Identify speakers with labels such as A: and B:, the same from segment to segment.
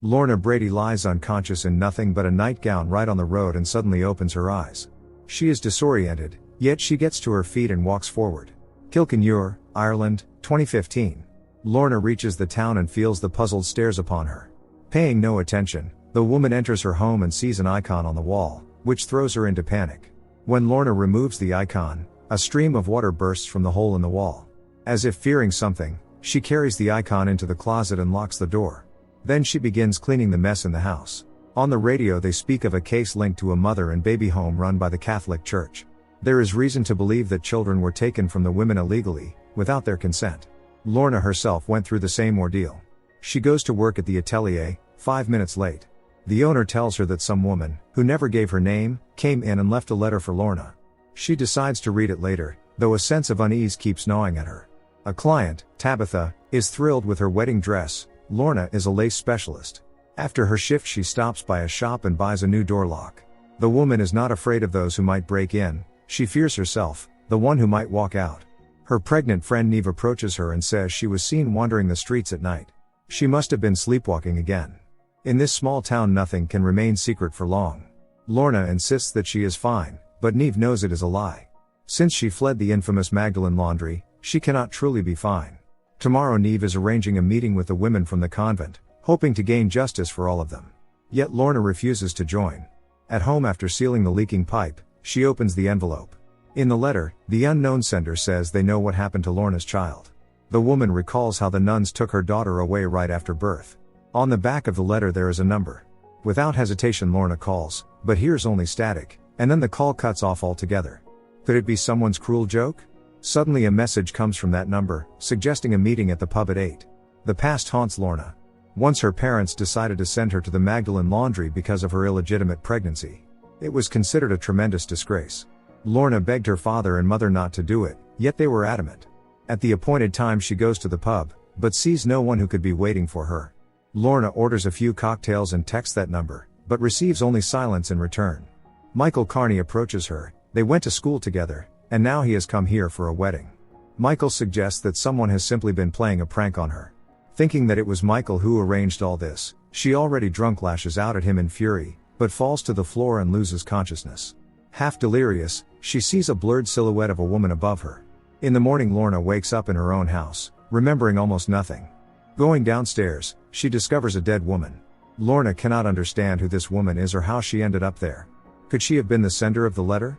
A: Lorna Brady lies unconscious in nothing but a nightgown right on the road and suddenly opens her eyes. She is disoriented, yet she gets to her feet and walks forward. Kilkenure, Ireland, 2015. Lorna reaches the town and feels the puzzled stares upon her. Paying no attention, the woman enters her home and sees an icon on the wall, which throws her into panic. When Lorna removes the icon, a stream of water bursts from the hole in the wall. As if fearing something, she carries the icon into the closet and locks the door. Then she begins cleaning the mess in the house. On the radio they speak of a case linked to a mother and baby home run by the Catholic Church. There is reason to believe that children were taken from the women illegally, without their consent. Lorna herself went through the same ordeal. She goes to work at the atelier, 5 minutes late. The owner tells her that some woman, who never gave her name, came in and left a letter for Lorna. She decides to read it later, though a sense of unease keeps gnawing at her. A client, Tabitha, is thrilled with her wedding dress. Lorna is a lace specialist. After her shift she stops by a shop and buys a new door lock. The woman is not afraid of those who might break in, she fears herself, the one who might walk out. Her pregnant friend Neve approaches her and says she was seen wandering the streets at night. She must have been sleepwalking again. In this small town nothing can remain secret for long. Lorna insists that she is fine, but Neve knows it is a lie. Since she fled the infamous Magdalen laundry, she cannot truly be fine. Tomorrow Neve is arranging a meeting with the women from the convent, hoping to gain justice for all of them. Yet Lorna refuses to join. At home after sealing the leaking pipe, she opens the envelope. In the letter, the unknown sender says they know what happened to Lorna's child. The woman recalls how the nuns took her daughter away right after birth. On the back of the letter there is a number. Without hesitation Lorna calls, but hears only static, and then the call cuts off altogether. Could it be someone's cruel joke? Suddenly a message comes from that number, suggesting a meeting at the pub at 8. The past haunts Lorna. Once her parents decided to send her to the Magdalen laundry because of her illegitimate pregnancy. It was considered a tremendous disgrace. Lorna begged her father and mother not to do it, yet they were adamant. At the appointed time she goes to the pub, but sees no one who could be waiting for her. Lorna orders a few cocktails and texts that number, but receives only silence in return. Michael Carney approaches her, they went to school together, and now he has come here for a wedding. Michael suggests that someone has simply been playing a prank on her. Thinking that it was Michael who arranged all this, she already drunk lashes out at him in fury, but falls to the floor and loses consciousness. Half delirious, she sees a blurred silhouette of a woman above her. In the morning Lorna wakes up in her own house, remembering almost nothing. Going downstairs, she discovers a dead woman. Lorna cannot understand who this woman is or how she ended up there. Could she have been the sender of the letter?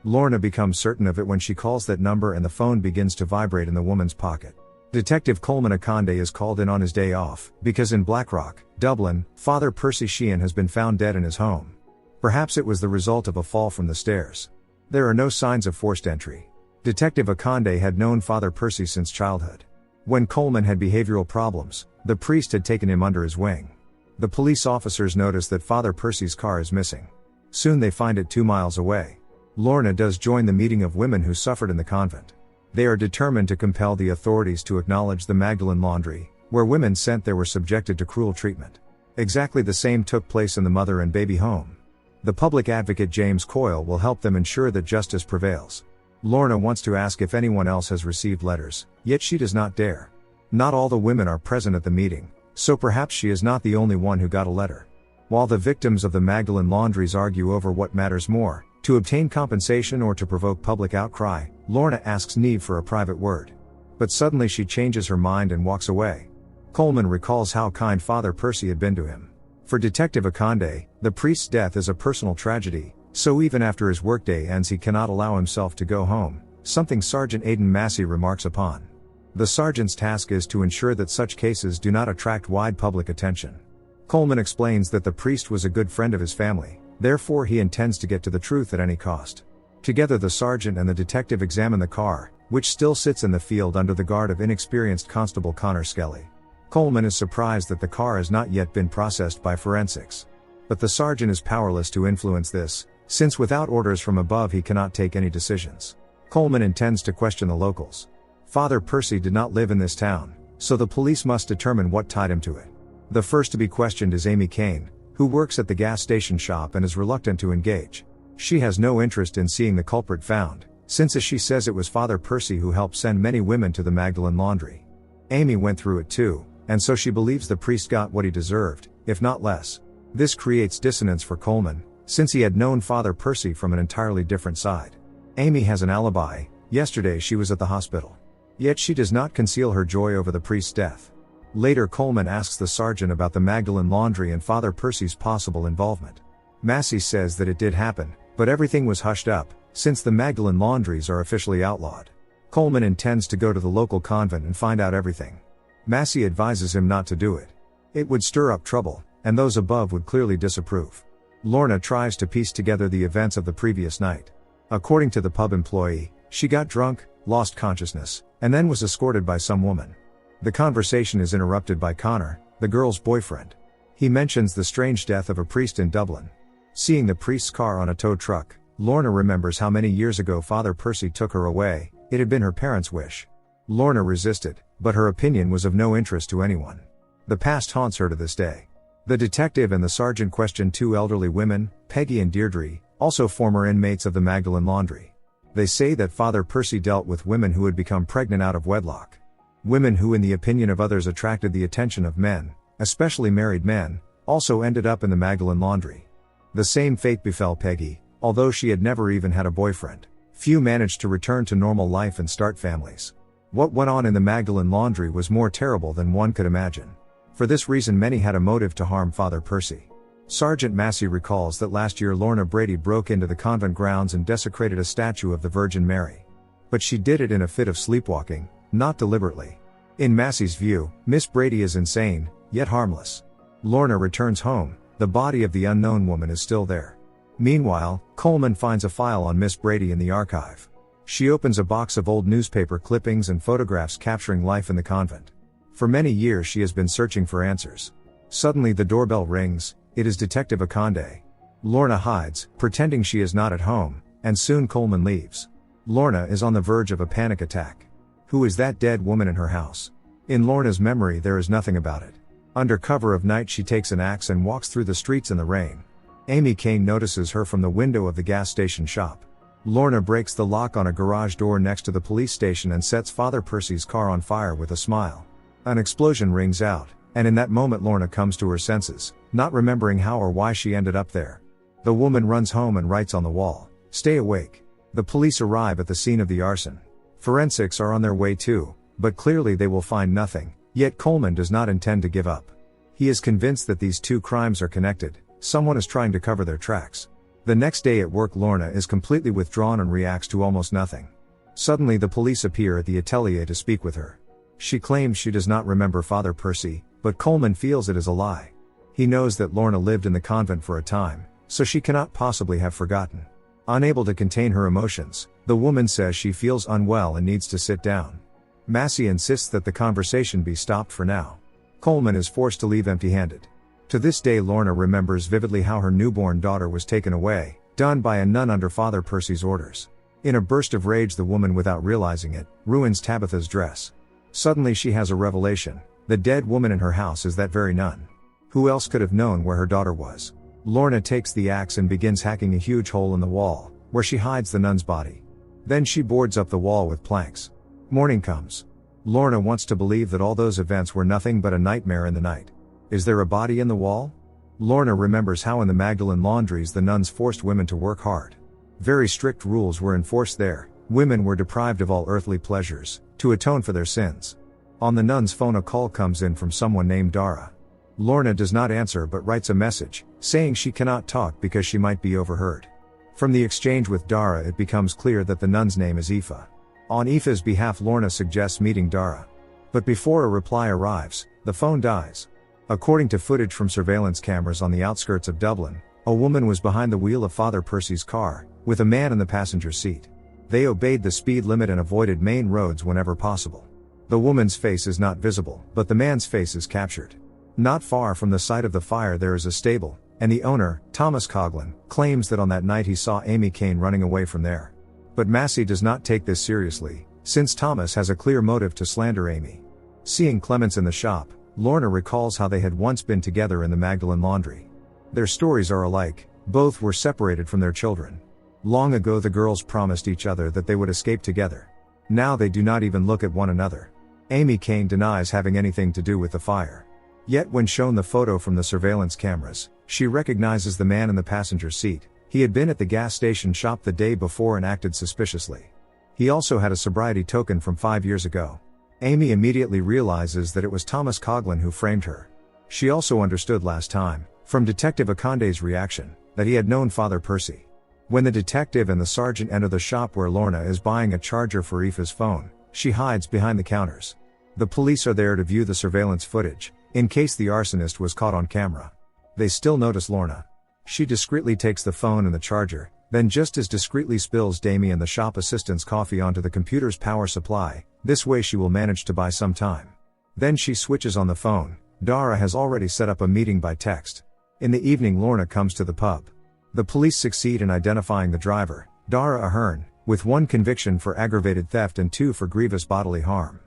A: Lorna becomes certain of it when she calls that number and the phone begins to vibrate in the woman's pocket. Detective Coleman Aande is called in on his day off, because in Blackrock, Dublin, Father Percy Sheehan has been found dead in his home. Perhaps it was the result of a fall from the stairs. There are no signs of forced entry. Detective Aande had known Father Percy since childhood. When Coleman had behavioral problems, the priest had taken him under his wing. The police officers notice that Father Percy's car is missing. Soon they find it 2 miles away. Lorna does join the meeting of women who suffered in the convent. They are determined to compel the authorities to acknowledge the Magdalen laundry, where women sent there were subjected to cruel treatment. Exactly the same took place in the mother and baby home. The public advocate James Coyle will help them ensure that justice prevails. Lorna wants to ask if anyone else has received letters, yet she does not dare. Not all the women are present at the meeting, so perhaps she is not the only one who got a letter. While the victims of the Magdalen laundries argue over what matters more, to obtain compensation or to provoke public outcry, Lorna asks Neve for a private word. But suddenly she changes her mind and walks away. Coleman recalls how kind Father Percy had been to him. For Detective Aande, the priest's death is a personal tragedy, so even after his workday ends he cannot allow himself to go home, something Sergeant Aidan Massey remarks upon. The sergeant's task is to ensure that such cases do not attract wide public attention. Coleman explains that the priest was a good friend of his family, therefore he intends to get to the truth at any cost. Together the sergeant and the detective examine the car, which still sits in the field under the guard of inexperienced Constable Connor Skelly. Coleman is surprised that the car has not yet been processed by forensics. But the sergeant is powerless to influence this, since without orders from above he cannot take any decisions. Coleman intends to question the locals. Father Percy did not live in this town, so the police must determine what tied him to it. The first to be questioned is Amy Kane, who works at the gas station shop and is reluctant to engage. She has no interest in seeing the culprit found, since as she says it was Father Percy who helped send many women to the Magdalen laundry. Amy went through it too, and so she believes the priest got what he deserved, if not less. This creates dissonance for Coleman, since he had known Father Percy from an entirely different side. Amy has an alibi. Yesterday she was at the hospital. Yet she does not conceal her joy over the priest's death. Later Coleman asks the sergeant about the Magdalen laundry and Father Percy's possible involvement. Massey says that it did happen, but everything was hushed up, since the Magdalen laundries are officially outlawed. Coleman intends to go to the local convent and find out everything. Massey advises him not to do it. It would stir up trouble, and those above would clearly disapprove. Lorna tries to piece together the events of the previous night. According to the pub employee, she got drunk, lost consciousness, and then was escorted by some woman. The conversation is interrupted by Connor, the girl's boyfriend. He mentions the strange death of a priest in Dublin. Seeing the priest's car on a tow truck, Lorna remembers how many years ago Father Percy took her away. It had been her parents' wish. Lorna resisted, but her opinion was of no interest to anyone. The past haunts her to this day. The detective and the sergeant question two elderly women, Peggy and Deirdre, also former inmates of the Magdalen laundry. They say that Father Percy dealt with women who had become pregnant out of wedlock. Women who in the opinion of others attracted the attention of men, especially married men, also ended up in the Magdalen laundry. The same fate befell Peggy, although she had never even had a boyfriend. Few managed to return to normal life and start families. What went on in the Magdalen laundry was more terrible than one could imagine. For this reason many had a motive to harm Father Percy. Sergeant Massey recalls that last year Lorna Brady broke into the convent grounds and desecrated a statue of the Virgin Mary. But she did it in a fit of sleepwalking, not deliberately. In Massey's view, Miss Brady is insane, yet harmless. Lorna returns home, the body of the unknown woman is still there. Meanwhile, Coleman finds a file on Miss Brady in the archive. She opens a box of old newspaper clippings and photographs capturing life in the convent. For many years she has been searching for answers. Suddenly the doorbell rings. It is Detective Aande. Lorna hides, pretending she is not at home, and soon Coleman leaves. Lorna is on the verge of a panic attack. Who is that dead woman in her house? In Lorna's memory there is nothing about it. Under cover of night she takes an axe and walks through the streets in the rain. Amy Kane notices her from the window of the gas station shop. Lorna breaks the lock on a garage door next to the police station and sets Father Percy's car on fire with a smile. An explosion rings out, and in that moment Lorna comes to her senses, not remembering how or why she ended up there. The woman runs home and writes on the wall, "Stay awake." The police arrive at the scene of the arson. Forensics are on their way too, but clearly they will find nothing, yet Coleman does not intend to give up. He is convinced that these two crimes are connected. Someone is trying to cover their tracks. The next day at work Lorna is completely withdrawn and reacts to almost nothing. Suddenly the police appear at the atelier to speak with her. She claims she does not remember Father Percy, but Coleman feels it is a lie. He knows that Lorna lived in the convent for a time, so she cannot possibly have forgotten. Unable to contain her emotions, the woman says she feels unwell and needs to sit down. Massey insists that the conversation be stopped for now. Coleman is forced to leave empty-handed. To this day Lorna remembers vividly how her newborn daughter was taken away, done by a nun under Father Percy's orders. In a burst of rage the woman, without realizing it, ruins Tabitha's dress. Suddenly she has a revelation. The dead woman in her house is that very nun. Who else could have known where her daughter was? Lorna takes the axe and begins hacking a huge hole in the wall, where she hides the nun's body. Then she boards up the wall with planks. Morning comes. Lorna wants to believe that all those events were nothing but a nightmare in the night. Is there a body in the wall? Lorna remembers how in the Magdalen laundries the nuns forced women to work hard. Very strict rules were enforced there. Women were deprived of all earthly pleasures, to atone for their sins. On the nun's phone a call comes in from someone named Dara. Lorna does not answer but writes a message, saying she cannot talk because she might be overheard. From the exchange with Dara it becomes clear that the nun's name is Epha. On Epha's behalf Lorna suggests meeting Dara. But before a reply arrives, the phone dies. According to footage from surveillance cameras on the outskirts of Dublin, a woman was behind the wheel of Father Percy's car, with a man in the passenger seat. They obeyed the speed limit and avoided main roads whenever possible. The woman's face is not visible, but the man's face is captured. Not far from the site of the fire there is a stable, and the owner, Thomas Coughlin, claims that on that night he saw Amy Kane running away from there. But Massey does not take this seriously, since Thomas has a clear motive to slander Amy. Seeing Clements in the shop, Lorna recalls how they had once been together in the Magdalen laundry. Their stories are alike, both were separated from their children. Long ago the girls promised each other that they would escape together. Now they do not even look at one another. Amy Kane denies having anything to do with the fire. Yet when shown the photo from the surveillance cameras, she recognizes the man in the passenger seat. He had been at the gas station shop the day before and acted suspiciously. He also had a sobriety token from 5 years ago. Amy immediately realizes that it was Thomas Coughlin who framed her. She also understood last time, from Detective Aande's reaction, that he had known Father Percy. When the detective and the sergeant enter the shop where Lorna is buying a charger for Epha's phone, she hides behind the counters. The police are there to view the surveillance footage, in case the arsonist was caught on camera. They still notice Lorna. She discreetly takes the phone and the charger, then just as discreetly spills Damien the shop assistant's coffee onto the computer's power supply. This way she will manage to buy some time. Then she switches on the phone. Dara has already set up a meeting by text. In the evening Lorna comes to the pub. The police succeed in identifying the driver, Dara Ahern, with 1 conviction for aggravated theft and 2 for grievous bodily harm.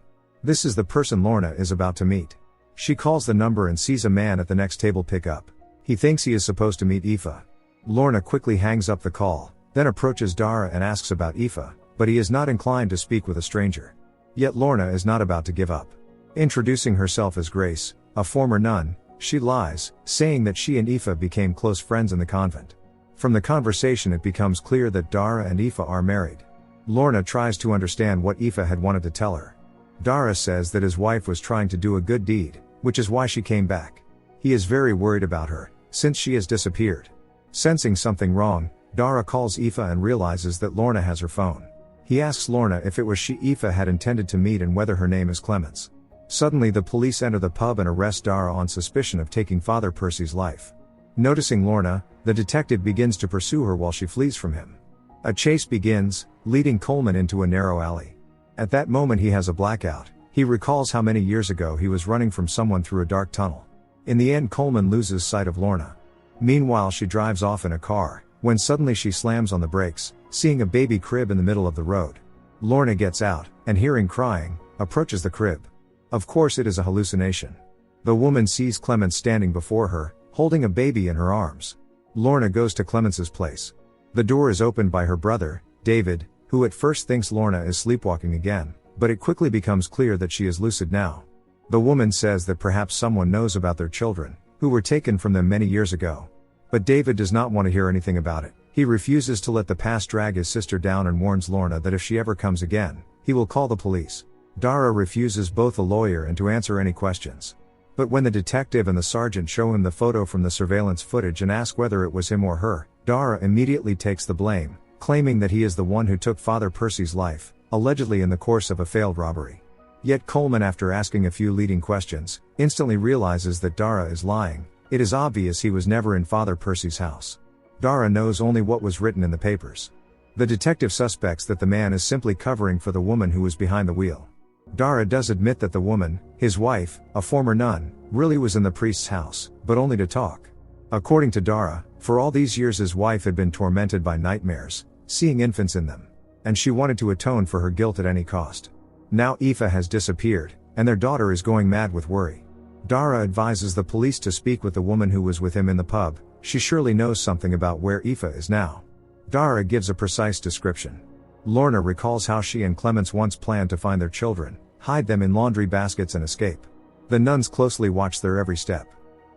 A: This is the person Lorna is about to meet. She calls the number and sees a man at the next table pick up. He thinks he is supposed to meet Epha. Lorna quickly hangs up the call, then approaches Dara and asks about Epha, but he is not inclined to speak with a stranger. Yet Lorna is not about to give up. Introducing herself as Grace, a former nun, she lies, saying that she and Epha became close friends in the convent. From the conversation it becomes clear that Dara and Epha are married. Lorna tries to understand what Epha had wanted to tell her. Dara says that his wife was trying to do a good deed, which is why she came back. He is very worried about her, since she has disappeared. Sensing something wrong, Dara calls Epha and realizes that Lorna has her phone. He asks Lorna if it was she Epha had intended to meet and whether her name is Clements. Suddenly the police enter the pub and arrest Dara on suspicion of taking Father Percy's life. Noticing Lorna, the detective begins to pursue her while she flees from him. A chase begins, leading Coleman into a narrow alley. At that moment he has a blackout. He recalls how many years ago he was running from someone through a dark tunnel. In the end Coleman loses sight of Lorna. Meanwhile she drives off in a car, when suddenly she slams on the brakes, seeing a baby crib in the middle of the road. Lorna gets out, and hearing crying, approaches the crib. Of course it is a hallucination. The woman sees Clements standing before her, holding a baby in her arms. Lorna goes to Clements's place. The door is opened by her brother, David, who at first thinks Lorna is sleepwalking again, but it quickly becomes clear that she is lucid now. The woman says that perhaps someone knows about their children, who were taken from them many years ago. But David does not want to hear anything about it. He refuses to let the past drag his sister down and warns Lorna that if she ever comes again, he will call the police. Dara refuses both a lawyer and to answer any questions. But when the detective and the sergeant show him the photo from the surveillance footage and ask whether it was him or her, Dara immediately takes the blame, claiming that he is the one who took Father Percy's life, allegedly in the course of a failed robbery. Yet Coleman, after asking a few leading questions, instantly realizes that Dara is lying. It is obvious he was never in Father Percy's house. Dara knows only what was written in the papers. The detective suspects that the man is simply covering for the woman who was behind the wheel. Dara does admit that the woman, his wife, a former nun, really was in the priest's house, but only to talk. According to Dara, for all these years his wife had been tormented by nightmares, seeing infants in them. And she wanted to atone for her guilt at any cost. Now Epha has disappeared, and their daughter is going mad with worry. Dara advises the police to speak with the woman who was with him in the pub. She surely knows something about where Epha is now. Dara gives a precise description. Lorna recalls how she and Clements once planned to find their children, hide them in laundry baskets and escape. The nuns closely watch their every step.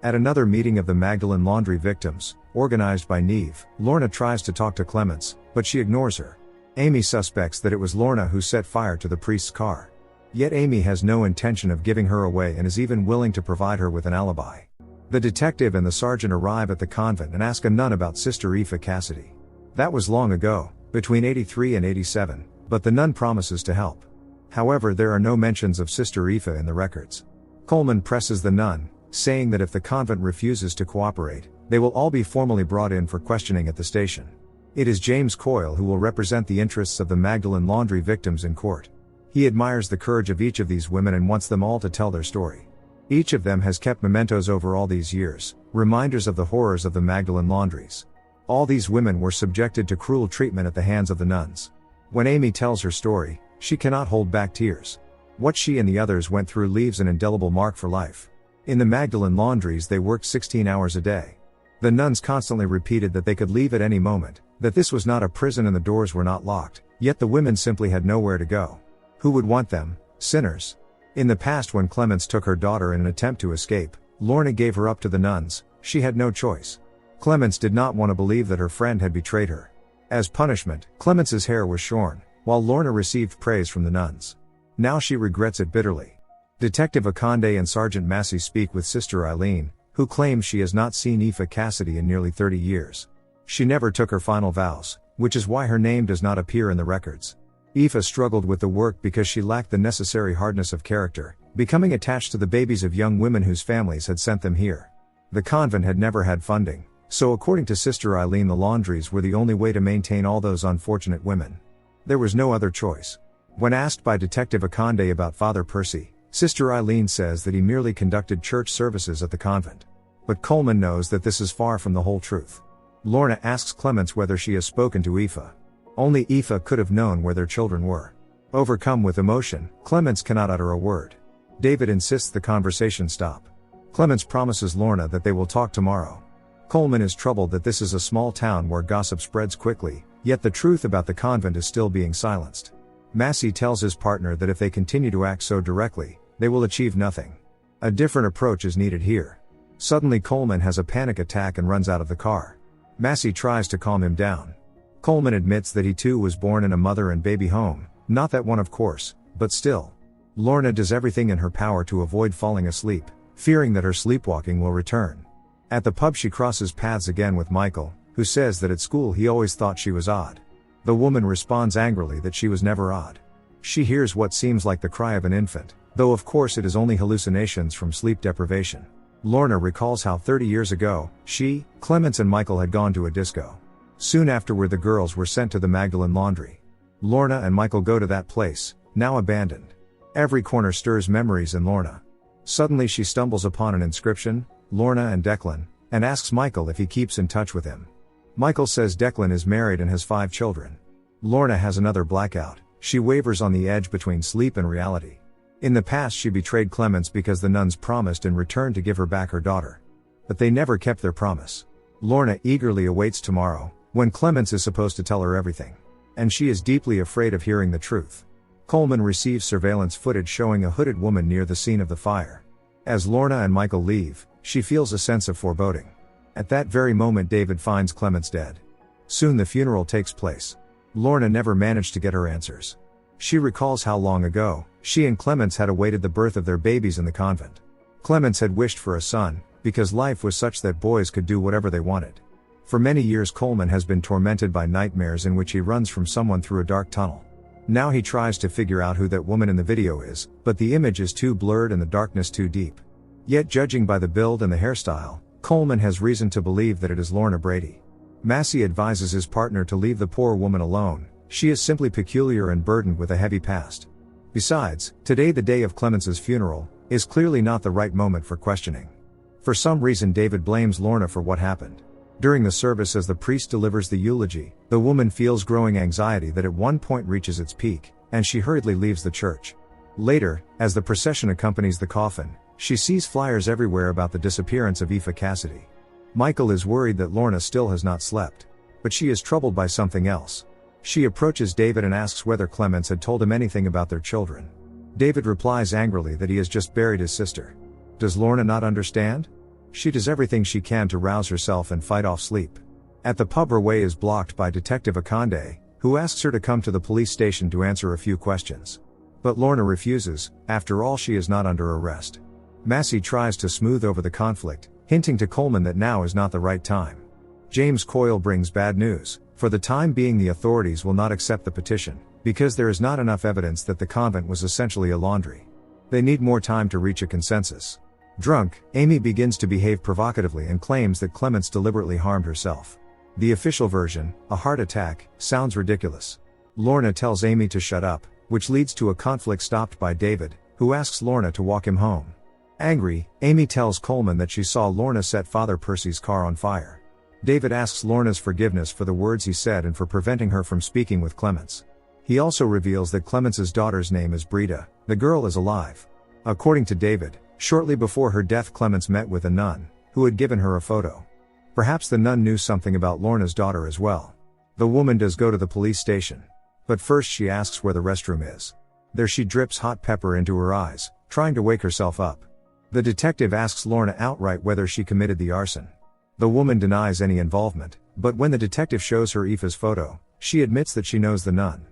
A: At another meeting of the Magdalene laundry victims, organized by Neve, Lorna tries to talk to Clements, but she ignores her. Amy suspects that it was Lorna who set fire to the priest's car. Yet Amy has no intention of giving her away and is even willing to provide her with an alibi. The detective and the sergeant arrive at the convent and ask a nun about Sister Epha Cassidy. That was long ago, between 83 and 87, but the nun promises to help. However, there are no mentions of Sister Epha in the records. Coleman presses the nun, saying that if the convent refuses to cooperate, they will all be formally brought in for questioning at the station. It is James Coyle who will represent the interests of the Magdalene laundry victims in court. He admires the courage of each of these women and wants them all to tell their story. Each of them has kept mementos over all these years, reminders of the horrors of the Magdalene laundries. All these women were subjected to cruel treatment at the hands of the nuns. When Amy tells her story, she cannot hold back tears. What she and the others went through leaves an indelible mark for life. In the Magdalene laundries they worked 16 hours a day. The nuns constantly repeated that they could leave at any moment, that this was not a prison and the doors were not locked, yet the women simply had nowhere to go. Who would want them, sinners? In the past, when Clemens took her daughter in an attempt to escape, Lorna gave her up to the nuns. She had no choice. Clemens did not want to believe that her friend had betrayed her. As punishment, Clemens's hair was shorn, while Lorna received praise from the nuns. Now she regrets it bitterly. Detective Aande and Sergeant Massey speak with Sister Eileen, who claims she has not seen Epha Cassidy in nearly 30 years. She never took her final vows, which is why her name does not appear in the records. Epha struggled with the work because she lacked the necessary hardness of character, becoming attached to the babies of young women whose families had sent them here. The convent had never had funding, so according to Sister Eileen, the laundries were the only way to maintain all those unfortunate women. There was no other choice. When asked by Detective Aande about Father Percy, Sister Eileen says that he merely conducted church services at the convent. But Coleman knows that this is far from the whole truth. Lorna asks Clemens whether she has spoken to Epha. Only Epha could have known where their children were. Overcome with emotion, Clemens cannot utter a word. David insists the conversation stop. Clemens promises Lorna that they will talk tomorrow. Coleman is troubled that this is a small town where gossip spreads quickly, yet the truth about the convent is still being silenced. Massey tells his partner that if they continue to act so directly, they will achieve nothing. A different approach is needed here. Suddenly Coleman has a panic attack and runs out of the car. Massey tries to calm him down. Coleman admits that he too was born in a mother and baby home, not that one of course, but still. Lorna does everything in her power to avoid falling asleep, fearing that her sleepwalking will return. At the pub she crosses paths again with Michael, who says that at school he always thought she was odd. The woman responds angrily that she was never odd. She hears what seems like the cry of an infant, though of course it is only hallucinations from sleep deprivation. Lorna recalls how 30 years ago, she, Clemens and Michael had gone to a disco. Soon afterward the girls were sent to the Magdalene Laundry. Lorna and Michael go to that place, now abandoned. Every corner stirs memories in Lorna. Suddenly she stumbles upon an inscription, Lorna and Declan, and asks Michael if he keeps in touch with him. Michael says Declan is married and has 5 children. Lorna has another blackout. She wavers on the edge between sleep and reality. In the past she betrayed Clemens because the nuns promised in return to give her back her daughter. But they never kept their promise. Lorna eagerly awaits tomorrow, when Clemens is supposed to tell her everything. And she is deeply afraid of hearing the truth. Coleman receives surveillance footage showing a hooded woman near the scene of the fire. As Lorna and Michael leave, she feels a sense of foreboding. At that very moment David finds Clemens dead. Soon the funeral takes place. Lorna never managed to get her answers. She recalls how long ago, she and Clemens had awaited the birth of their babies in the convent. Clemens had wished for a son, because life was such that boys could do whatever they wanted. For many years Coleman has been tormented by nightmares in which he runs from someone through a dark tunnel. Now he tries to figure out who that woman in the video is, but the image is too blurred and the darkness too deep. Yet judging by the build and the hairstyle, Coleman has reason to believe that it is Lorna Brady. Massey advises his partner to leave the poor woman alone. She is simply peculiar and burdened with a heavy past. Besides, today, the day of Clemens's funeral, is clearly not the right moment for questioning. For some reason David blames Lorna for what happened. During the service, as the priest delivers the eulogy, the woman feels growing anxiety that at one point reaches its peak, and she hurriedly leaves the church. Later, as the procession accompanies the coffin, she sees flyers everywhere about the disappearance of Epha Cassidy. Michael is worried that Lorna still has not slept. But she is troubled by something else. She approaches David and asks whether Clemens had told him anything about their children. David replies angrily that he has just buried his sister. Does Lorna not understand? She does everything she can to rouse herself and fight off sleep. At the pub her way is blocked by Detective Aande, who asks her to come to the police station to answer a few questions. But Lorna refuses. After all, she is not under arrest. Massey tries to smooth over the conflict, hinting to Coleman that now is not the right time. James Coyle brings bad news. For the time being the authorities will not accept the petition, because there is not enough evidence that the convent was essentially a laundry. They need more time to reach a consensus. Drunk, Amy begins to behave provocatively and claims that Clemens deliberately harmed herself. The official version, a heart attack, sounds ridiculous. Lorna tells Amy to shut up, which leads to a conflict stopped by David, who asks Lorna to walk him home. Angry, Amy tells Coleman that she saw Lorna set Father Percy's car on fire. David asks Lorna's forgiveness for the words he said and for preventing her from speaking with Clemens. He also reveals that Clemens's daughter's name is Brita. The girl is alive. According to David, shortly before her death Clemens met with a nun, who had given her a photo. Perhaps the nun knew something about Lorna's daughter as well. The woman does go to the police station. But first she asks where the restroom is. There she drips hot pepper into her eyes, trying to wake herself up. The detective asks Lorna outright whether she committed the arson. The woman denies any involvement, but when the detective shows her Epha's photo, she admits that she knows the nun.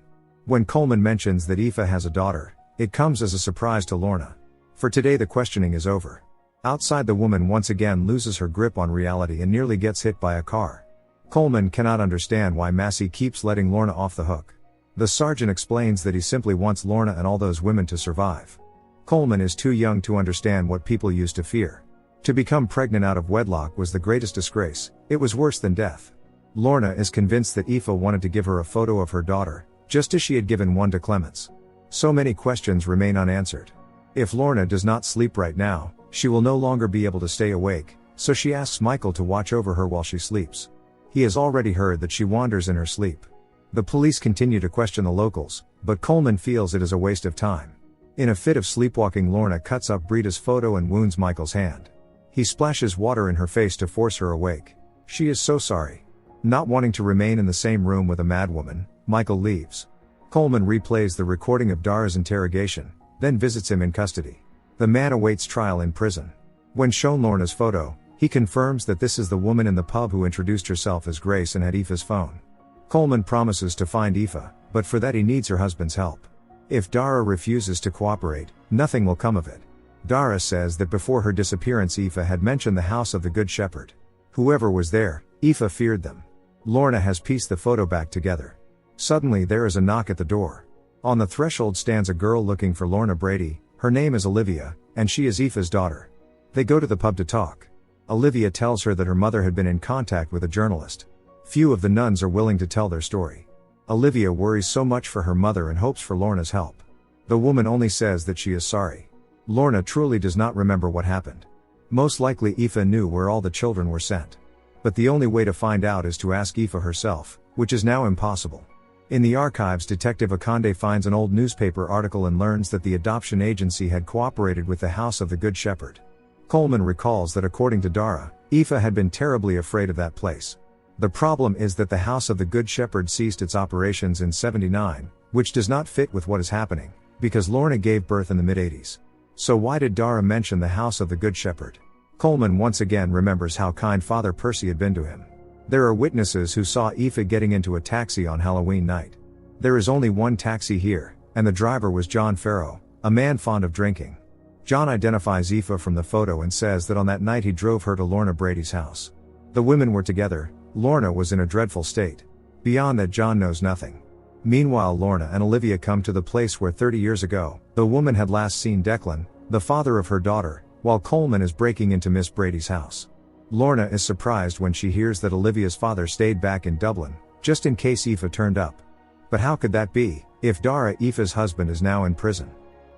A: When Coleman mentions that Epha has a daughter, it comes as a surprise to Lorna. For today the questioning is over. Outside, the woman once again loses her grip on reality and nearly gets hit by a car. Coleman cannot understand why Massey keeps letting Lorna off the hook. The sergeant explains that he simply wants Lorna and all those women to survive. Coleman is too young to understand what people used to fear. To become pregnant out of wedlock was the greatest disgrace, it was worse than death. Lorna is convinced that Epha wanted to give her a photo of her daughter, just as she had given one to Clemens. So many questions remain unanswered. If Lorna does not sleep right now, she will no longer be able to stay awake, so she asks Michael to watch over her while she sleeps. He has already heard that she wanders in her sleep. The police continue to question the locals, but Coleman feels it is a waste of time. In a fit of sleepwalking, Lorna cuts up Britta's photo and wounds Michael's hand. He splashes water in her face to force her awake. She is so sorry. Not wanting to remain in the same room with a madwoman, Michael leaves. Coleman replays the recording of Dara's interrogation, then visits him in custody. The man awaits trial in prison. When shown Lorna's photo, he confirms that this is the woman in the pub who introduced herself as Grace and had Epha's phone. Coleman promises to find Epha, but for that he needs her husband's help. If Dara refuses to cooperate, nothing will come of it. Dara says that before her disappearance Epha had mentioned the house of the Good Shepherd. Whoever was there, Epha feared them. Lorna has pieced the photo back together. Suddenly there is a knock at the door. On the threshold stands a girl looking for Lorna Brady. Her name is Olivia, and she is Epha's daughter. They go to the pub to talk. Olivia tells her that her mother had been in contact with a journalist. Few of the nuns are willing to tell their story. Olivia worries so much for her mother and hopes for Lorna's help. The woman only says that she is sorry. Lorna truly does not remember what happened. Most likely Epha knew where all the children were sent. But the only way to find out is to ask Epha herself, which is now impossible. In the archives, Detective Aande finds an old newspaper article and learns that the adoption agency had cooperated with the House of the Good Shepherd. Coleman recalls that according to Dara, Epha had been terribly afraid of that place. The problem is that the House of the Good Shepherd ceased its operations in '79, which does not fit with what is happening, because Lorna gave birth in the mid-80s. So why did Dara mention the House of the Good Shepherd? Coleman once again remembers how kind Father Percy had been to him. There are witnesses who saw Epha getting into a taxi on Halloween night. There is only one taxi here, and the driver was John Farrow, a man fond of drinking. John identifies Epha from the photo and says that on that night he drove her to Lorna Brady's house. The women were together. Lorna was in a dreadful state. Beyond that, John knows nothing. Meanwhile, Lorna and Olivia come to the place where 30 years ago, the woman had last seen Declan, the father of her daughter, while Coleman is breaking into Miss Brady's house. Lorna is surprised when she hears that Olivia's father stayed back in Dublin, just in case Epha turned up. But how could that be, if Dara, Epha's husband, is now in prison?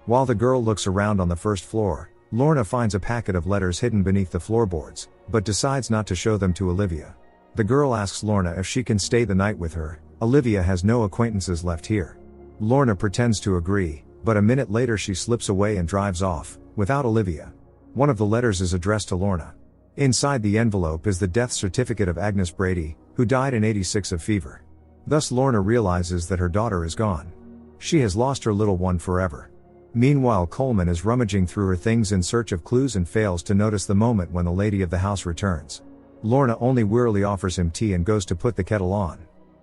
A: While the girl looks around on the first floor, Lorna finds a packet of letters hidden beneath the floorboards, but decides not to show them to Olivia. The girl asks Lorna if she can stay the night with her. Olivia has no acquaintances left here. Lorna pretends to agree, but a minute later she slips away and drives off, without Olivia. One of the letters is addressed to Lorna. Inside the envelope is the death certificate of Agnes Brady, who died in '86 of fever. Thus Lorna realizes that her daughter is gone. She has lost her little one forever. Meanwhile, Coleman is rummaging through her things in search of clues and fails to notice the moment when the lady of the house returns. Lorna only wearily offers him tea and goes to put the kettle on.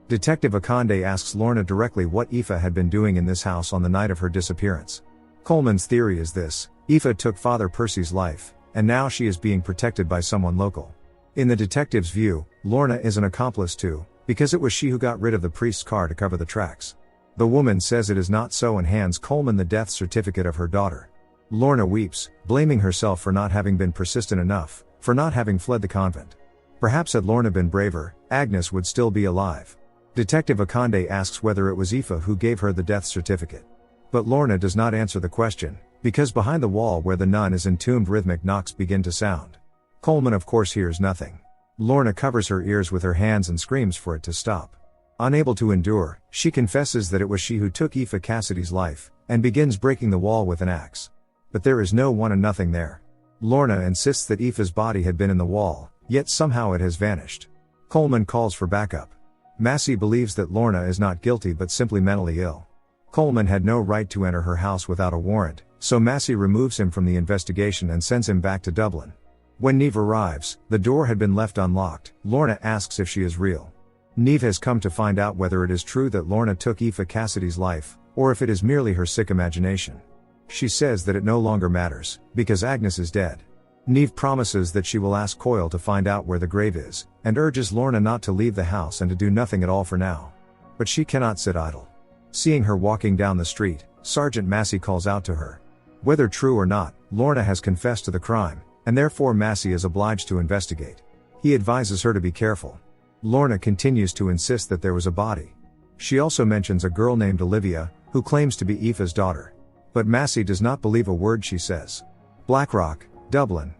A: Detective Aande asks Lorna directly what Epha had been doing in this house on the night of her disappearance. Coleman's theory is this: Epha took Father Percy's life, and now she is being protected by someone local. In the detective's view, Lorna is an accomplice too, because it was she who got rid of the priest's car to cover the tracks. The woman says it is not so and hands Coleman the death certificate of her daughter. Lorna weeps, blaming herself for not having been persistent enough, for not having fled the convent. Perhaps had Lorna been braver, Agnes would still be alive. Detective Aande asks whether it was Epha who gave her the death certificate. But Lorna does not answer the question, because behind the wall where the nun is entombed rhythmic knocks begin to sound. Coleman of course hears nothing. Lorna covers her ears with her hands and screams for it to stop. Unable to endure, she confesses that it was she who took Epha Cassidy's life, and begins breaking the wall with an axe. But there is no one and nothing there. Lorna insists that Epha's body had been in the wall, yet somehow it has vanished. Coleman calls for backup. Massey believes that Lorna is not guilty but simply mentally ill. Coleman had no right to enter her house without a warrant, so Massey removes him from the investigation and sends him back to Dublin. When Niamh arrives, the door had been left unlocked. Lorna asks if she is real. Niamh has come to find out whether it is true that Lorna took Epha Cassidy's life, or if it is merely her sick imagination. She says that it no longer matters, because Agnes is dead. Niamh promises that she will ask Coyle to find out where the grave is, and urges Lorna not to leave the house and to do nothing at all for now. But she cannot sit idle. Seeing her walking down the street, Sergeant Massey calls out to her. Whether true or not, Lorna has confessed to the crime, and therefore Massey is obliged to investigate. He advises her to be careful. Lorna continues to insist that there was a body. She also mentions a girl named Olivia, who claims to be Aoife's daughter. But Massey does not believe a word she says. Blackrock, Dublin.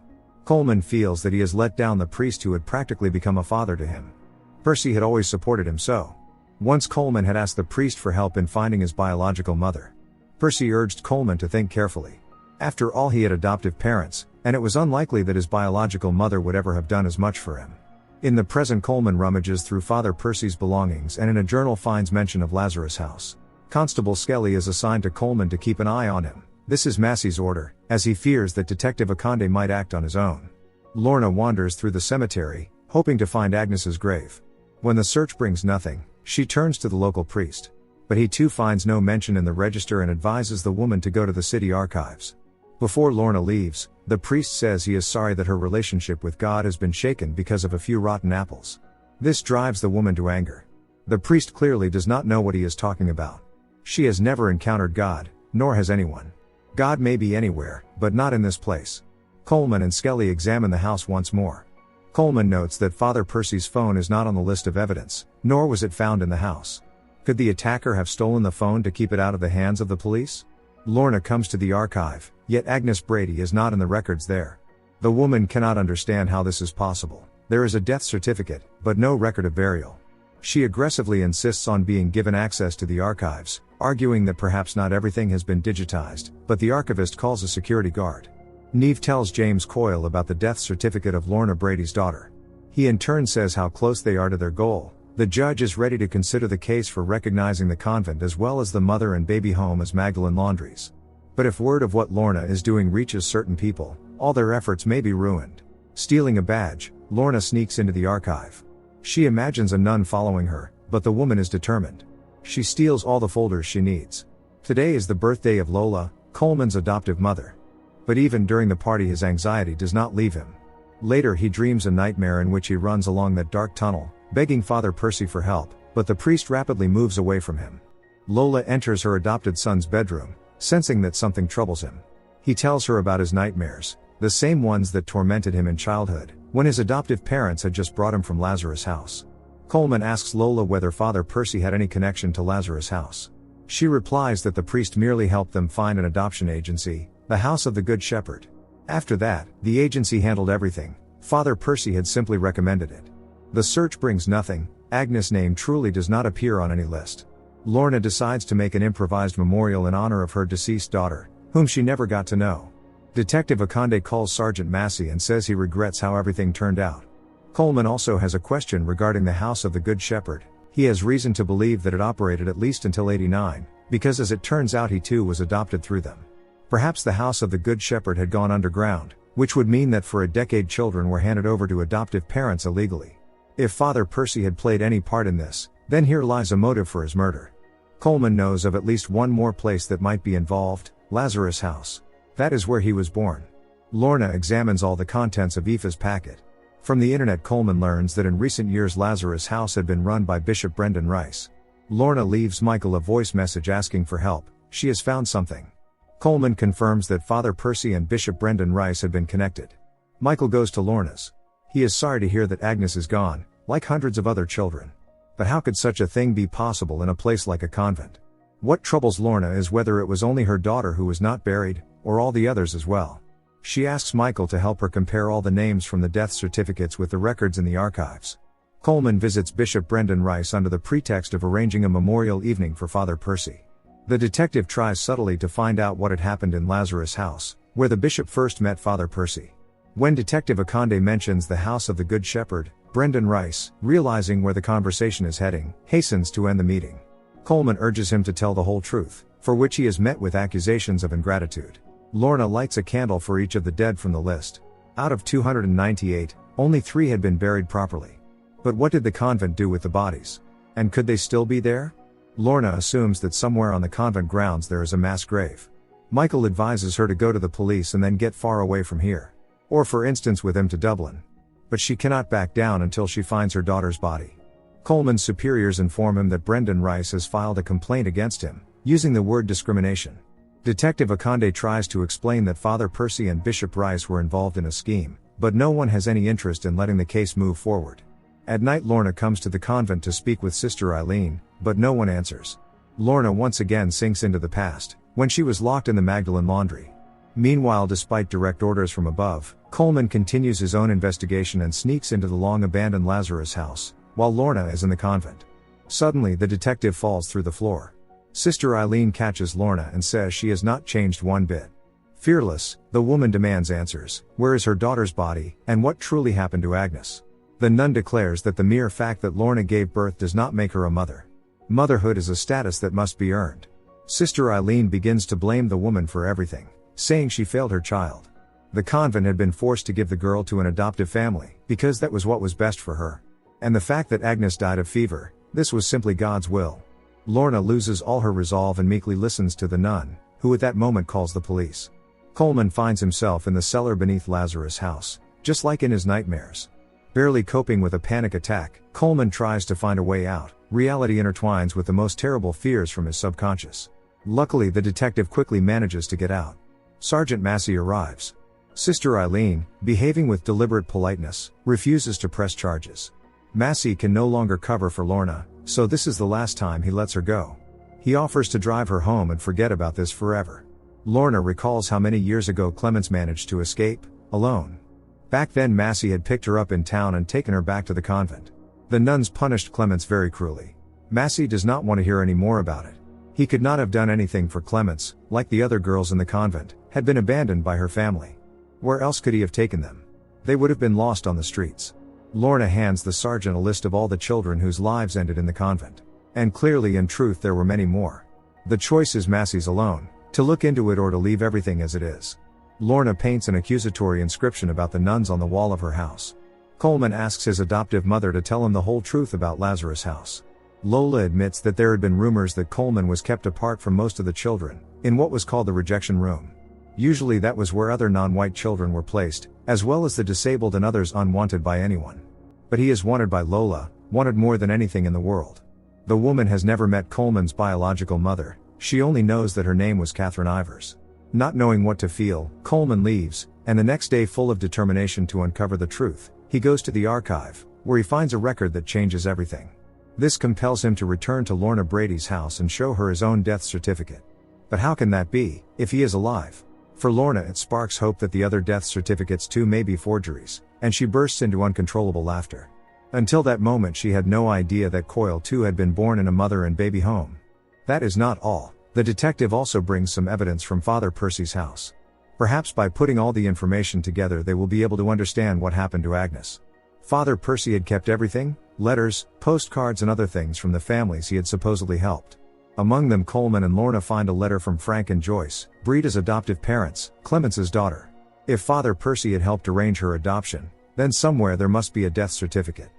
A: Coleman feels that he has let down the priest who had practically become a father to him. Percy had always supported him so. Once Coleman had asked the priest for help in finding his biological mother. Percy urged Coleman to think carefully. After all, he had adoptive parents, and it was unlikely that his biological mother would ever have done as much for him. In the present, Coleman rummages through Father Percy's belongings and in a journal finds mention of Lazarus House. Constable Skelly is assigned to Coleman to keep an eye on him. This is Massey's order, as he fears that Detective Aande might act on his own. Lorna wanders through the cemetery, hoping to find Agnes's grave. When the search brings nothing, she turns to the local priest. But he too finds no mention in the register and advises the woman to go to the city archives. Before Lorna leaves, the priest says he is sorry that her relationship with God has been shaken because of a few rotten apples. This drives the woman to anger. The priest clearly does not know what he is talking about. She has never encountered God, nor has anyone. God may be anywhere, but not in this place. Coleman and Skelly examine the house once more. Coleman notes that Father Percy's phone is not on the list of evidence, nor was it found in the house. Could the attacker have stolen the phone to keep it out of the hands of the police? Lorna comes to the archive, yet Agnes Brady is not in the records there. The woman cannot understand how this is possible. There is a death certificate, but no record of burial. She aggressively insists on being given access to the archives, arguing that perhaps not everything has been digitized, but the archivist calls a security guard. Niamh tells James Coyle about the death certificate of Lorna Brady's daughter. He in turn says how close they are to their goal. The judge is ready to consider the case for recognizing the convent as well as the mother and baby home as Magdalene Laundries. But if word of what Lorna is doing reaches certain people, all their efforts may be ruined. Stealing a badge, Lorna sneaks into the archive. She imagines a nun following her, but the woman is determined. She steals all the folders she needs. Today is the birthday of Lola, Coleman's adoptive mother. But even during the party his anxiety does not leave him. Later he dreams a nightmare in which he runs along that dark tunnel, begging Father Percy for help, but the priest rapidly moves away from him. Lola enters her adopted son's bedroom, sensing that something troubles him. He tells her about his nightmares, the same ones that tormented him in childhood, when his adoptive parents had just brought him from Lazarus House. Coleman asks Lola whether Father Percy had any connection to Lazarus House. She replies that the priest merely helped them find an adoption agency, the House of the Good Shepherd. After that, the agency handled everything. Father Percy had simply recommended it. The search brings nothing. Agnes' name truly does not appear on any list. Lorna decides to make an improvised memorial in honor of her deceased daughter, whom she never got to know. Detective Aande calls Sergeant Massey and says he regrets how everything turned out. Coleman also has a question regarding the House of the Good Shepherd. He has reason to believe that it operated at least until '89, because as it turns out he too was adopted through them. Perhaps the House of the Good Shepherd had gone underground, which would mean that for a decade children were handed over to adoptive parents illegally. If Father Percy had played any part in this, then here lies a motive for his murder. Coleman knows of at least one more place that might be involved, Lazarus House. That is where he was born. Lorna examines all the contents of Aoife's packet. From the internet Coleman learns that in recent years Lazarus House had been run by Bishop Brendan Rice. Lorna leaves Michael a voice message asking for help. She has found something. Coleman confirms that Father Percy and Bishop Brendan Rice had been connected. Michael goes to Lorna's. He is sorry to hear that Agnes is gone, like hundreds of other children. But how could such a thing be possible in a place like a convent? What troubles Lorna is whether it was only her daughter who was not buried, or all the others as well. She asks Michael to help her compare all the names from the death certificates with the records in the archives. Coleman visits Bishop Brendan Rice under the pretext of arranging a memorial evening for Father Percy. The detective tries subtly to find out what had happened in Lazarus House, where the bishop first met Father Percy. When Detective Aande mentions the House of the Good Shepherd, Brendan Rice, realizing where the conversation is heading, hastens to end the meeting. Coleman urges him to tell the whole truth, for which he is met with accusations of ingratitude. Lorna lights a candle for each of the dead from the list. Out of 298, only 3 had been buried properly. But what did the convent do with the bodies? And could they still be there? Lorna assumes that somewhere on the convent grounds there is a mass grave. Michael advises her to go to the police and then get far away from here. Or for instance with him to Dublin. But she cannot back down until she finds her daughter's body. Coleman's superiors inform him that Brendan Rice has filed a complaint against him, using the word discrimination. Detective Aande tries to explain that Father Percy and Bishop Rice were involved in a scheme, but no one has any interest in letting the case move forward. At night Lorna comes to the convent to speak with Sister Eileen, but no one answers. Lorna once again sinks into the past, when she was locked in the Magdalen laundry. Meanwhile, despite direct orders from above, Coleman continues his own investigation and sneaks into the long-abandoned Lazarus house, while Lorna is in the convent. Suddenly the detective falls through the floor. Sister Eileen catches Lorna and says she has not changed one bit. Fearless, the woman demands answers. Where is her daughter's body, and what truly happened to Agnes? The nun declares that the mere fact that Lorna gave birth does not make her a mother. Motherhood is a status that must be earned. Sister Eileen begins to blame the woman for everything, saying she failed her child. The convent had been forced to give the girl to an adoptive family, because that was what was best for her. And the fact that Agnes died of fever, this was simply God's will. Lorna loses all her resolve and meekly listens to the nun, who at that moment calls the police. Coleman finds himself in the cellar beneath Lazarus' house, just like in his nightmares. Barely coping with a panic attack, Coleman tries to find a way out. Reality intertwines with the most terrible fears from his subconscious. Luckily, the detective quickly manages to get out. Sergeant Massey arrives. Sister Eileen, behaving with deliberate politeness, refuses to press charges. Massey can no longer cover for Lorna, so this is the last time he lets her go. He offers to drive her home and forget about this forever. Lorna recalls how many years ago Clements managed to escape, alone. Back then Massey had picked her up in town and taken her back to the convent. The nuns punished Clements very cruelly. Massey does not want to hear any more about it. He could not have done anything for Clements, like the other girls in the convent, had been abandoned by her family. Where else could he have taken them? They would have been lost on the streets. Lorna hands the sergeant a list of all the children whose lives ended in the convent. And clearly in truth there were many more. The choice is Massey's alone, to look into it or to leave everything as it is. Lorna paints an accusatory inscription about the nuns on the wall of her house. Coleman asks his adoptive mother to tell him the whole truth about Lazarus' house. Lola admits that there had been rumors that Coleman was kept apart from most of the children, in what was called the rejection room. Usually that was where other non-white children were placed, as well as the disabled and others unwanted by anyone. But he is wanted by Lola, wanted more than anything in the world. The woman has never met Coleman's biological mother, she only knows that her name was Catherine Ivers. Not knowing what to feel, Coleman leaves, and the next day full of determination to uncover the truth, he goes to the archive, where he finds a record that changes everything. This compels him to return to Lorna Brady's house and show her his own death certificate. But how can that be, if he is alive? For Lorna it sparks hope that the other death certificates too may be forgeries, and she bursts into uncontrollable laughter. Until that moment she had no idea that Coyle too had been born in a mother and baby home. That is not all. The detective also brings some evidence from Father Percy's house. Perhaps by putting all the information together they will be able to understand what happened to Agnes. Father Percy had kept everything, letters, postcards and other things from the families he had supposedly helped. Among them Coleman and Lorna find a letter from Frank and Joyce, Breda's adoptive parents, Clemence's daughter. If Father Percy had helped arrange her adoption, then somewhere there must be a death certificate.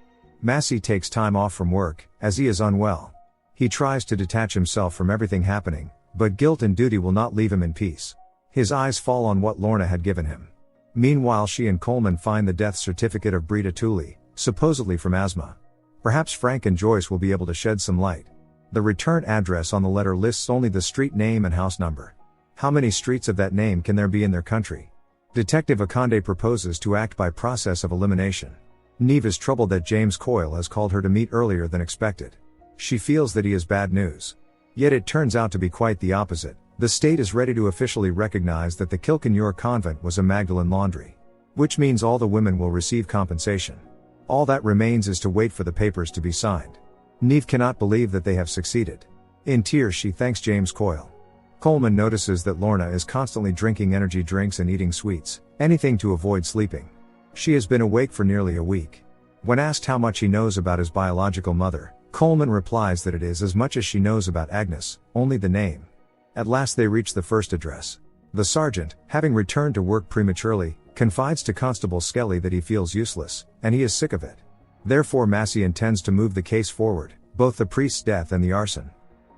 A: Massey takes time off from work, as he is unwell. He tries to detach himself from everything happening, but guilt and duty will not leave him in peace. His eyes fall on what Lorna had given him. Meanwhile she and Coleman find the death certificate of Breda Tooley, supposedly from asthma. Perhaps Frank and Joyce will be able to shed some light. The return address on the letter lists only the street name and house number. How many streets of that name can there be in their country? Detective Aande proposes to act by process of elimination. Neve is troubled that James Coyle has called her to meet earlier than expected. She feels that he is bad news. Yet it turns out to be quite the opposite. The state is ready to officially recognize that the Kilkenure convent was a Magdalen laundry. Which means all the women will receive compensation. All that remains is to wait for the papers to be signed. Neve cannot believe that they have succeeded. In tears she thanks James Coyle. Coleman notices that Lorna is constantly drinking energy drinks and eating sweets, anything to avoid sleeping. She has been awake for nearly a week. When asked how much he knows about his biological mother, Coleman replies that it is as much as she knows about Agnes, only the name. At last they reach the first address. The sergeant, having returned to work prematurely, confides to Constable Skelly that he feels useless, and he is sick of it. Therefore Massey intends to move the case forward, both the priest's death and the arson.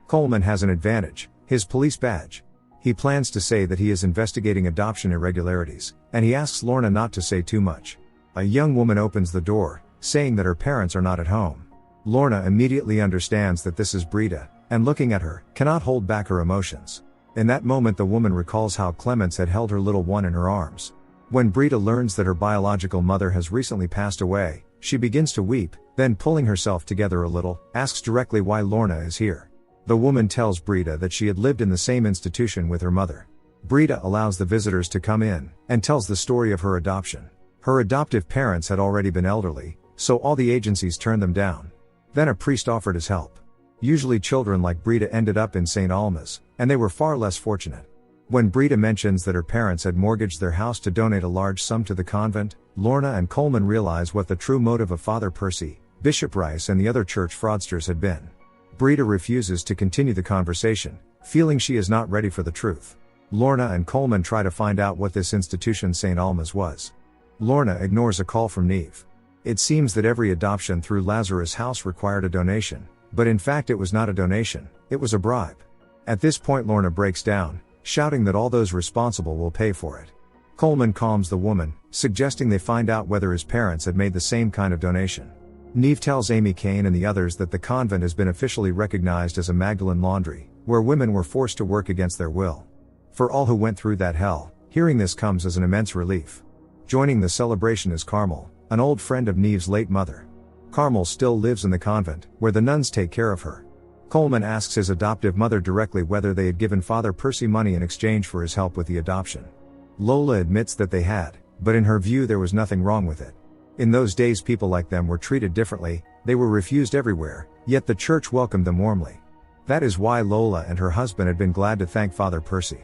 A: Coleman has an advantage, his police badge. He plans to say that he is investigating adoption irregularities, and he asks Lorna not to say too much. A young woman opens the door, saying that her parents are not at home. Lorna immediately understands that this is Brita, and looking at her, cannot hold back her emotions. In that moment the woman recalls how Clemens had held her little one in her arms. When Brita learns that her biological mother has recently passed away, she begins to weep, then pulling herself together a little, asks directly why Lorna is here. The woman tells Brita that she had lived in the same institution with her mother. Brita allows the visitors to come in, and tells the story of her adoption. Her adoptive parents had already been elderly, so all the agencies turned them down. Then a priest offered his help. Usually children like Brita ended up in St. Alma's, and they were far less fortunate. When Brita mentions that her parents had mortgaged their house to donate a large sum to the convent, Lorna and Coleman realize what the true motive of Father Percy, Bishop Rice and the other church fraudsters had been. Brita refuses to continue the conversation, feeling she is not ready for the truth. Lorna and Coleman try to find out what this institution St. Alma's was. Lorna ignores a call from Neve. It seems that every adoption through Lazarus House required a donation, but in fact it was not a donation, it was a bribe. At this point Lorna breaks down, shouting that all those responsible will pay for it. Coleman calms the woman, suggesting they find out whether his parents had made the same kind of donation. Neve tells Amy Kane and the others that the convent has been officially recognized as a Magdalene laundry, where women were forced to work against their will. For all who went through that hell, hearing this comes as an immense relief. Joining the celebration is Carmel, an old friend of Neve's late mother. Carmel still lives in the convent, where the nuns take care of her. Coleman asks his adoptive mother directly whether they had given Father Percy money in exchange for his help with the adoption. Lola admits that they had, but in her view there was nothing wrong with it. In those days people like them were treated differently, they were refused everywhere, yet the church welcomed them warmly. That is why Lola and her husband had been glad to thank Father Percy.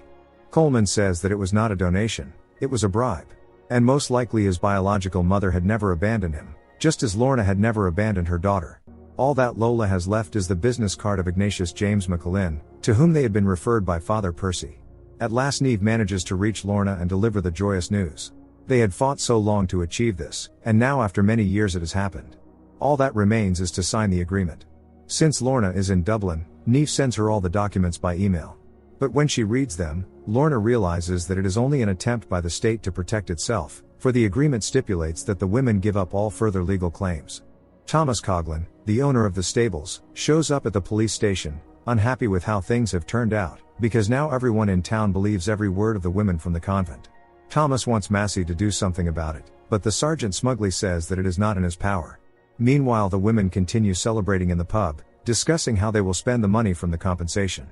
A: Coleman says that it was not a donation, it was a bribe. And most likely his biological mother had never abandoned him, just as Lorna had never abandoned her daughter. All that Lola has left is the business card of Ignatius James McAlin, to whom they had been referred by Father Percy. At last Neve manages to reach Lorna and deliver the joyous news. They had fought so long to achieve this, and now after many years it has happened. All that remains is to sign the agreement. Since Lorna is in Dublin, Neve sends her all the documents by email. But when she reads them, Lorna realizes that it is only an attempt by the state to protect itself, for the agreement stipulates that the women give up all further legal claims. Thomas Coughlin, the owner of the stables, shows up at the police station, unhappy with how things have turned out, because now everyone in town believes every word of the women from the convent. Thomas wants Massey to do something about it, but the sergeant smugly says that it is not in his power. Meanwhile the women continue celebrating in the pub, discussing how they will spend the money from the compensation.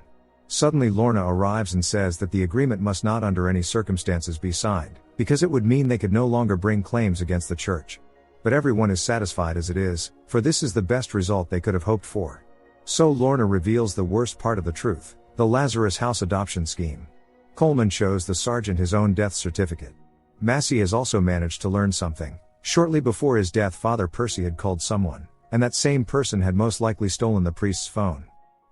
A: Suddenly Lorna arrives and says that the agreement must not under any circumstances be signed, because it would mean they could no longer bring claims against the church. But everyone is satisfied as it is, for this is the best result they could have hoped for. So Lorna reveals the worst part of the truth, the Lazarus House adoption scheme. Coleman shows the sergeant his own death certificate. Massey has also managed to learn something. Shortly before his death Father Percy had called someone, and that same person had most likely stolen the priest's phone.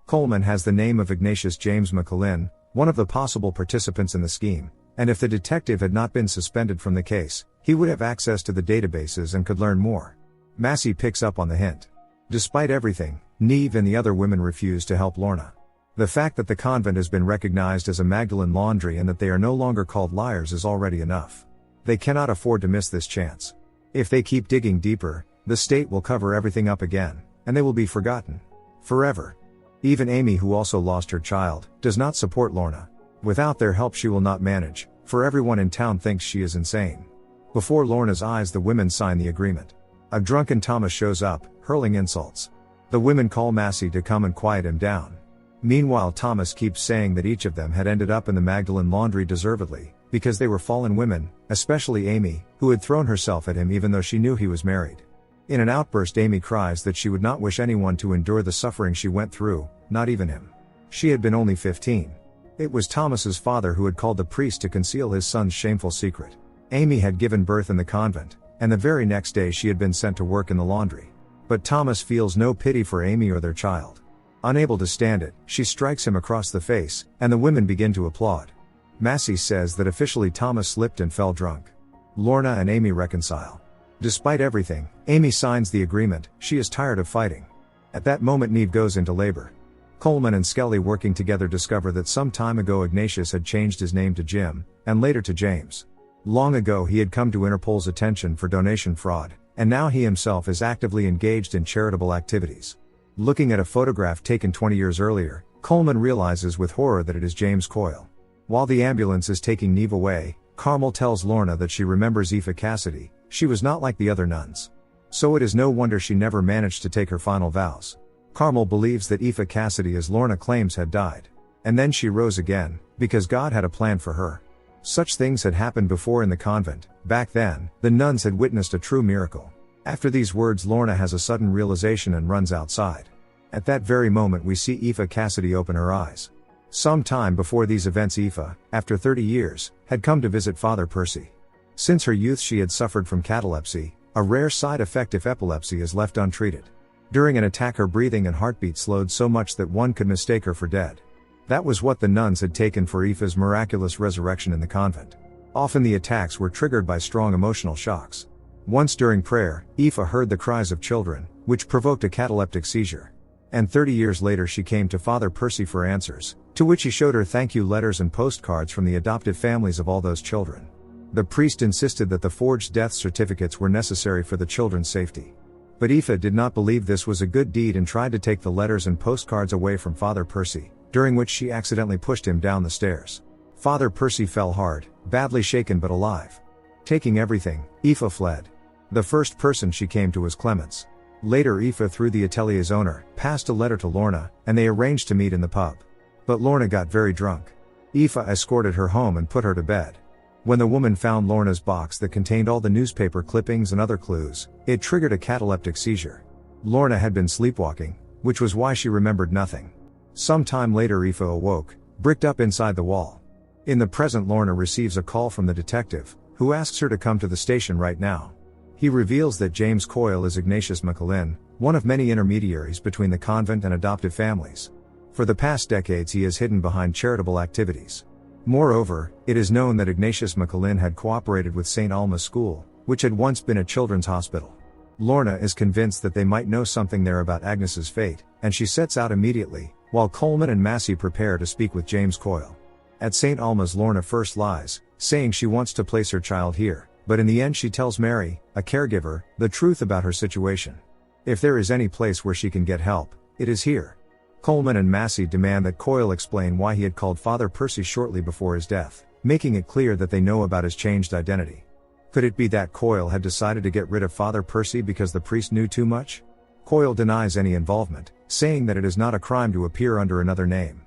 A: Coleman has the name of Ignatius James McAlin, one of the possible participants in the scheme, and if the detective had not been suspended from the case, he would have access to the databases and could learn more. Massey picks up on the hint. Despite everything, Neve and the other women refuse to help Lorna. The fact that the convent has been recognized as a Magdalene laundry and that they are no longer called liars is already enough. They cannot afford to miss this chance. If they keep digging deeper, the state will cover everything up again, and they will be forgotten. Forever. Even Amy, who also lost her child, does not support Lorna. Without their help she will not manage, for everyone in town thinks she is insane. Before Lorna's eyes the women sign the agreement. A drunken Thomas shows up, hurling insults. The women call Massey to come and quiet him down. Meanwhile Thomas keeps saying that each of them had ended up in the Magdalene laundry deservedly, because they were fallen women, especially Amy, who had thrown herself at him even though she knew he was married. In an outburst Amy cries that she would not wish anyone to endure the suffering she went through, not even him. She had been only 15. It was Thomas's father who had called the priest to conceal his son's shameful secret. Amy had given birth in the convent, and the very next day she had been sent to work in the laundry. But Thomas feels no pity for Amy or their child. Unable to stand it, she strikes him across the face, and the women begin to applaud. Massey says that officially Thomas slipped and fell drunk. Lorna and Amy reconcile. Despite everything, Amy signs the agreement. She is tired of fighting. At that moment Neve goes into labor. Coleman and Skelly working together discover that some time ago Ignatius had changed his name to Jim, and later to James. Long ago he had come to Interpol's attention for donation fraud, and now he himself is actively engaged in charitable activities. Looking at a photograph taken 20 years earlier, Coleman realizes with horror that it is James Coyle. While the ambulance is taking Neve away, Carmel tells Lorna that she remembers Epha Cassidy. She was not like the other nuns. So it is no wonder she never managed to take her final vows. Carmel believes that Epha Cassidy, as Lorna claims, had died. And then she rose again, because God had a plan for her. Such things had happened before in the convent. Back then, the nuns had witnessed a true miracle. After these words, Lorna has a sudden realization and runs outside. At that very moment we see Epha Cassidy open her eyes. Some time before these events, Epha, after 30 years, had come to visit Father Percy. Since her youth she had suffered from catalepsy, a rare side effect if epilepsy is left untreated. During an attack her breathing and heartbeat slowed so much that one could mistake her for dead. That was what the nuns had taken for Epha's miraculous resurrection in the convent. Often the attacks were triggered by strong emotional shocks. Once during prayer, Epha heard the cries of children, which provoked a cataleptic seizure. And 30 years later she came to Father Percy for answers, to which he showed her thank you letters and postcards from the adoptive families of all those children. The priest insisted that the forged death certificates were necessary for the children's safety. But Epha did not believe this was a good deed and tried to take the letters and postcards away from Father Percy, during which she accidentally pushed him down the stairs. Father Percy fell hard, badly shaken but alive. Taking everything, Epha fled. The first person she came to was Clements. Later Epha, through the atelier's owner, passed a letter to Lorna, and they arranged to meet in the pub. But Lorna got very drunk. Epha escorted her home and put her to bed. When the woman found Lorna's box that contained all the newspaper clippings and other clues, it triggered a cataleptic seizure. Lorna had been sleepwalking, which was why she remembered nothing. Some time later Epha awoke, bricked up inside the wall. In the present, Lorna receives a call from the detective, who asks her to come to the station right now. He reveals that James Coyle is Ignatius McAlin, one of many intermediaries between the convent and adoptive families. For the past decades he is hidden behind charitable activities. Moreover, it is known that Ignatius McAlin had cooperated with St. Alma's School, which had once been a children's hospital. Lorna is convinced that they might know something there about Agnes's fate, and she sets out immediately, while Coleman and Massey prepare to speak with James Coyle. At St. Alma's, Lorna first lies, saying she wants to place her child here, but in the end she tells Mary, a caregiver, the truth about her situation. If there is any place where she can get help, it is here. Coleman and Massey demand that Coyle explain why he had called Father Percy shortly before his death, making it clear that they know about his changed identity. Could it be that Coyle had decided to get rid of Father Percy because the priest knew too much? Coyle denies any involvement, saying that it is not a crime to appear under another name.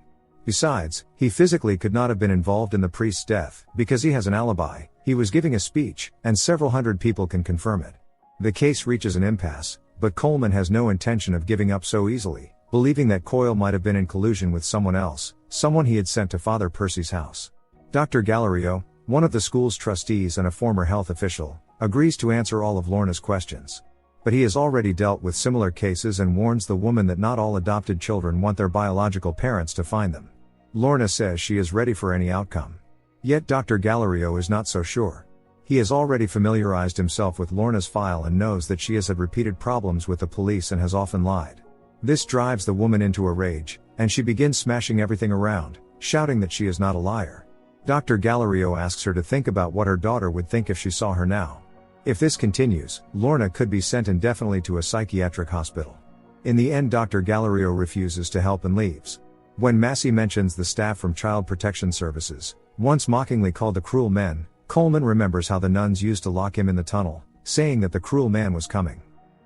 A: Besides, he physically could not have been involved in the priest's death, because he has an alibi. He was giving a speech, and several hundred people can confirm it. The case reaches an impasse, but Coleman has no intention of giving up so easily, believing that Coyle might have been in collusion with someone else, someone he had sent to Father Percy's house. Dr. Gallerio, one of the school's trustees and a former health official, agrees to answer all of Lorna's questions. But he has already dealt with similar cases and warns the woman that not all adopted children want their biological parents to find them. Lorna says she is ready for any outcome. Yet Dr. Gallerio is not so sure. He has already familiarized himself with Lorna's file and knows that she has had repeated problems with the police and has often lied. This drives the woman into a rage, and she begins smashing everything around, shouting that she is not a liar. Dr. Gallerio asks her to think about what her daughter would think if she saw her now. If this continues, Lorna could be sent indefinitely to a psychiatric hospital. In the end, Dr. Gallerio refuses to help and leaves. When Massey mentions the staff from Child Protection Services, once mockingly called the cruel men, Coleman remembers how the nuns used to lock him in the tunnel, saying that the cruel man was coming.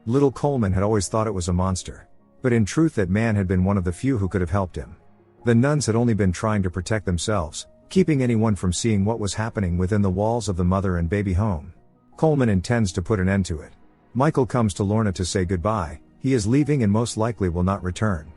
A: Little Coleman had always thought it was a monster. But in truth that man had been one of the few who could have helped him. The nuns had only been trying to protect themselves, keeping anyone from seeing what was happening within the walls of the mother and baby home. Coleman intends to put an end to it. Michael comes to Lorna to say goodbye. He is leaving and most likely will not return.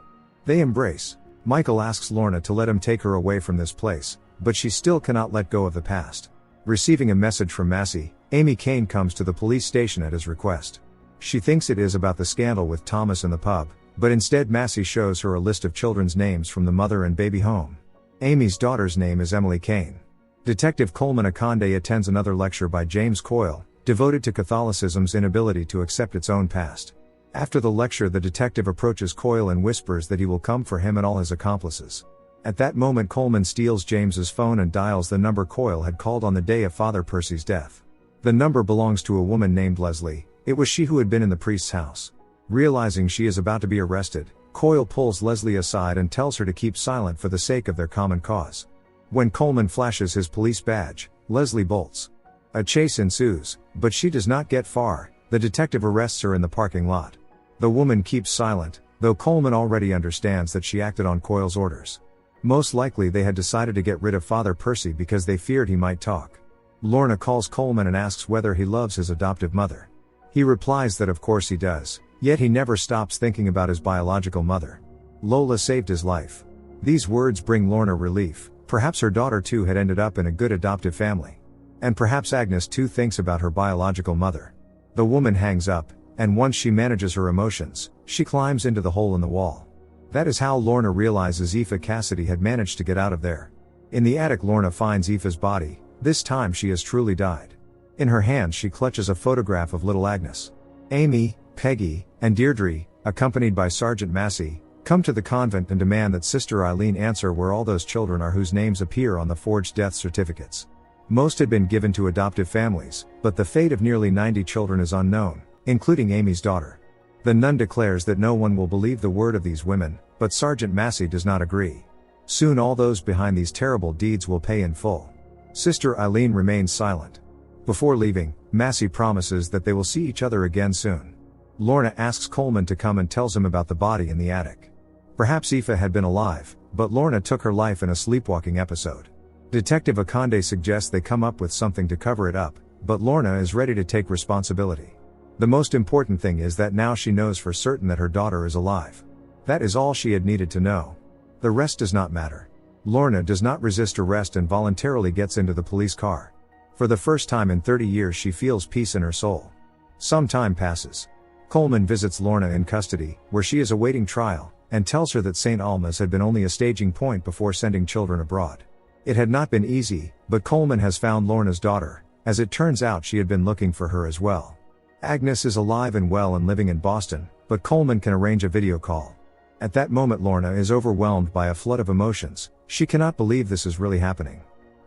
A: They embrace. Michael asks Lorna to let him take her away from this place, but she still cannot let go of the past. Receiving a message from Massey, Amy Kane comes to the police station at his request. She thinks it is about the scandal with Thomas in the pub, but instead Massey shows her a list of children's names from the mother and baby home. Amy's daughter's name is Emily Kane. Detective Coleman Aande attends another lecture by James Coyle, devoted to Catholicism's inability to accept its own past. After the lecture, the detective approaches Coyle and whispers that he will come for him and all his accomplices. At that moment, Coleman steals James's phone and dials the number Coyle had called on the day of Father Percy's death. The number belongs to a woman named Leslie. It was she who had been in the priest's house. Realizing she is about to be arrested, Coyle pulls Leslie aside and tells her to keep silent for the sake of their common cause. When Coleman flashes his police badge, Leslie bolts. A chase ensues, but she does not get far. The detective arrests her in the parking lot. The woman keeps silent, though Coleman already understands that she acted on Coyle's orders. Most likely they had decided to get rid of Father Percy because they feared he might talk. Lorna calls Coleman and asks whether he loves his adoptive mother. He replies that of course he does, yet he never stops thinking about his biological mother. Lola saved his life. These words bring Lorna relief. Perhaps her daughter too had ended up in a good adoptive family. And perhaps Agnes too thinks about her biological mother. The woman hangs up, and once she manages her emotions, she climbs into the hole in the wall. That is how Lorna realizes Epha Cassidy had managed to get out of there. In the attic, Lorna finds Epha's body. This time she has truly died. In her hand she clutches a photograph of little Agnes. Amy, Peggy, and Deirdre, accompanied by Sergeant Massey, come to the convent and demand that Sister Eileen answer where all those children are whose names appear on the forged death certificates. Most had been given to adoptive families, but the fate of nearly 90 children is unknown, including Amy's daughter. The nun declares that no one will believe the word of these women, but Sergeant Massey does not agree. Soon all those behind these terrible deeds will pay in full. Sister Eileen remains silent. Before leaving, Massey promises that they will see each other again soon. Lorna asks Coleman to come and tells him about the body in the attic. Perhaps Epha had been alive, but Lorna took her life in a sleepwalking episode. Detective Aande suggests they come up with something to cover it up, but Lorna is ready to take responsibility. The most important thing is that now she knows for certain that her daughter is alive. That is all she had needed to know. The rest does not matter. Lorna does not resist arrest and voluntarily gets into the police car. For the first time in 30 years she feels peace in her soul. Some time passes. Coleman visits Lorna in custody, where she is awaiting trial, and tells her that St. Alma's had been only a staging point before sending children abroad. It had not been easy, but Coleman has found Lorna's daughter. As it turns out, she had been looking for her as well. Agnes is alive and well and living in Boston, but Coleman can arrange a video call. At that moment Lorna is overwhelmed by a flood of emotions. She cannot believe this is really happening.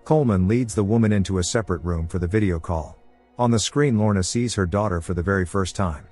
A: Coleman leads the woman into a separate room for the video call. On the screen Lorna sees her daughter for the very first time.